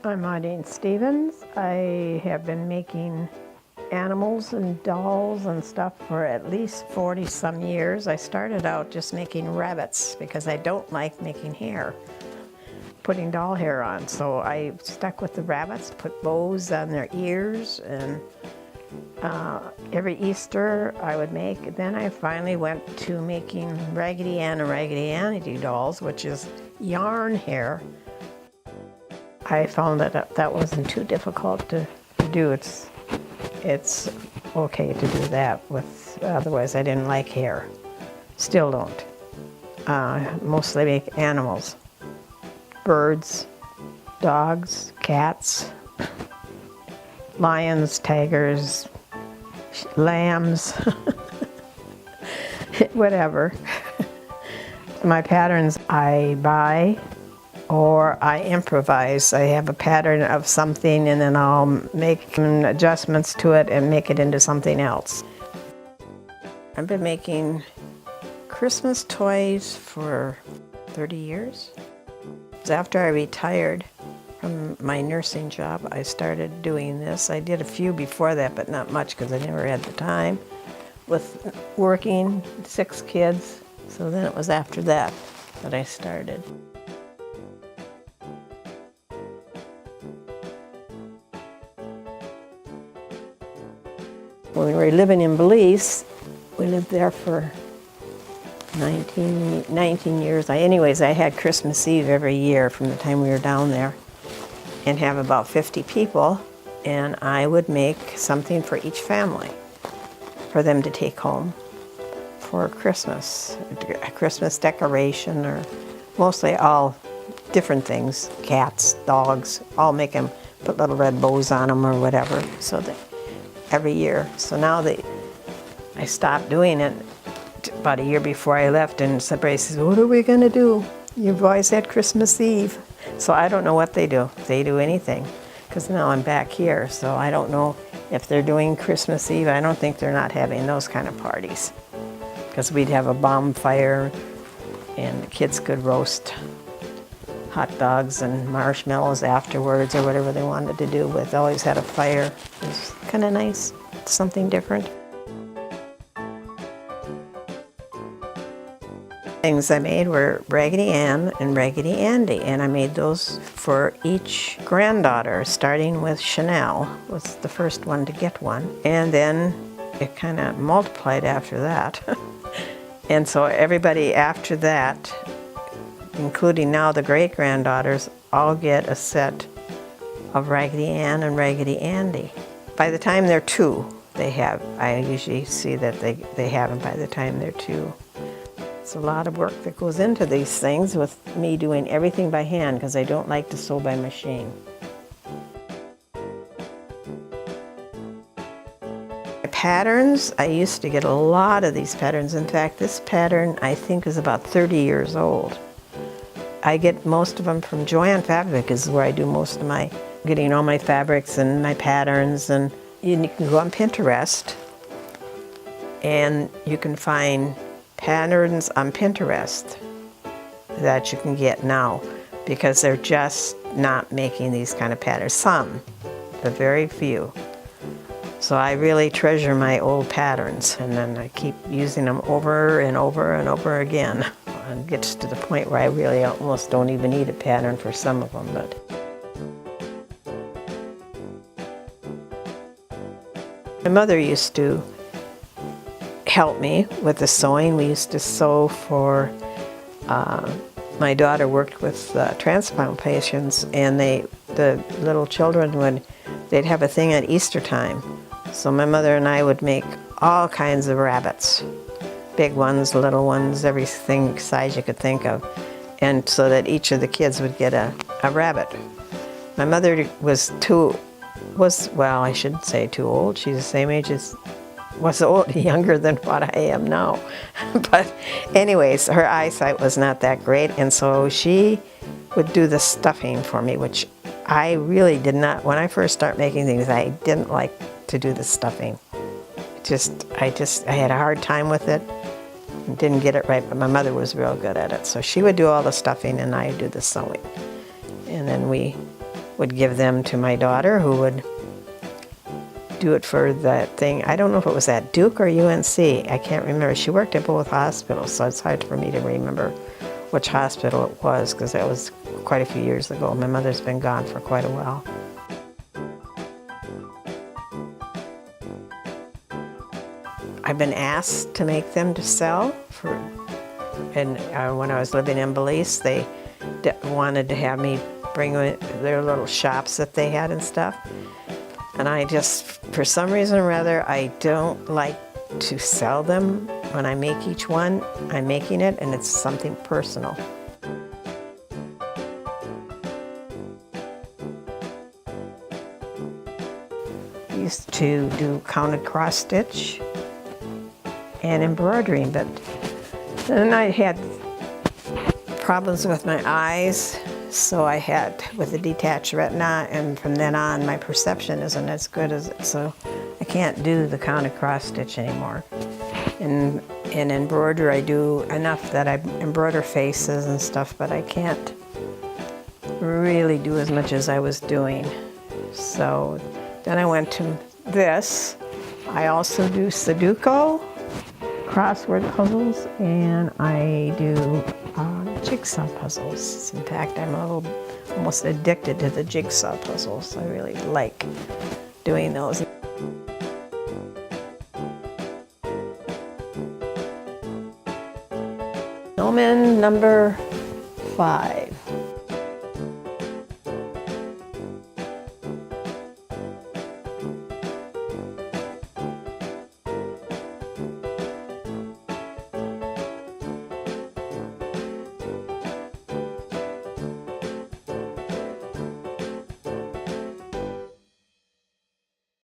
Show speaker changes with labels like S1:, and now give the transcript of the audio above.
S1: I'm Maudine Stevens. I have been making animals and dolls and stuff for at least 40 some years. I started out just making rabbits because I don't like making hair, putting doll hair on. So I stuck with the rabbits, put bows on their ears, and every Easter I would make. Then I finally went to making Raggedy Ann and Raggedy Andy dolls, which is yarn hair. I found that that wasn't too difficult to do. It's okay to do that with, otherwise I didn't like hair. Still don't. Mostly make animals. Birds, dogs, cats, lions, tigers, lambs, whatever. My patterns I buy or I improvise. I have a pattern of something and then I'll make adjustments to it and make it into something else. I've been making Christmas toys for 30 years. After I retired from my nursing job, I started doing this. I did a few before that, but not much because I never had the time with working, 6 kids. So then it was after that that I started. When we were living in Belize, we lived there for 19 years. Anyways, I had Christmas Eve every year from the time we were down there and have about 50 people, and I would make something for each family for them to take home for Christmas, a Christmas decoration, or mostly all different things, cats, dogs, I'll make them, put little red bows on them or whatever, so that every year. So now I stopped doing it about a year before I left, and somebody says, what are we going to do? You've always had Christmas Eve. So I don't know what they do. If they do anything, because now I'm back here, so I don't know if they're doing Christmas Eve. I don't think they're not having those kind of parties, because we'd have a bonfire and the kids could roast hot dogs and marshmallows afterwards or whatever they wanted to do with. Always had a fire. It was kind of nice, something different. Things I made were Raggedy Ann and Raggedy Andy, and I made those for each granddaughter, starting with Chanel, was the first one to get one, and then it kind of multiplied after that. And so everybody after that, including now the great-granddaughters, all get a set of Raggedy Ann and Raggedy Andy. By the time they're 2, they have. I usually see that they have them by the time they're 2. It's a lot of work that goes into these things with me doing everything by hand because I don't like to sew by machine. Patterns, I used to get a lot of these patterns. In fact, this pattern I think is about 30 years old. I get most of them from Joann Fabric, is where I do most of my getting all my fabrics and my patterns. And you can go on Pinterest and you can find patterns on Pinterest that you can get now, because they're just not making these kind of patterns. Some, but very few. So I really treasure my old patterns, and then I keep using them over and over and over again. It gets to the point where I really almost don't even need a pattern for some of them. But my mother used to help me with the sewing. We used to sew for, my daughter worked with transplant patients, and the little children they'd have a thing at Easter time. So my mother and I would make all kinds of rabbits, big ones, little ones, everything size you could think of, and so that each of the kids would get a rabbit. My mother well, I shouldn't say too old. She's the same age as, younger than what I am now. But anyways, her eyesight was not that great, and so she would do the stuffing for me, which I really did not. When I first started making things, I didn't like to do the stuffing. I had a hard time with it. Didn't get it right, but my mother was real good at it. So she would do all the stuffing and I would do the sewing. And then we would give them to my daughter, who would do it for that thing. I don't know if it was at Duke or UNC. I can't remember. She worked at both hospitals, so it's hard for me to remember which hospital it was, because that was quite a few years ago. My mother's been gone for quite a while. I've been asked to make them to sell and when I was living in Belize, they wanted to have me bring their little shops that they had and stuff. And I just, for some reason or other, I don't like to sell them. When I make each one, I'm making it, and it's something personal. I used to do counted cross stitch and embroidering, but then I had problems with my eyes, so I had with a detached retina, and from then on my perception isn't as good as it, so I can't do the counted cross stitch anymore. And in embroider I do enough that I embroider faces and stuff, but I can't really do as much as I was doing. So then I went to this. I also do Sudoku, crossword puzzles, and I do jigsaw puzzles. In fact, I'm almost addicted to the jigsaw puzzles. I really like doing those. Snowman number 5.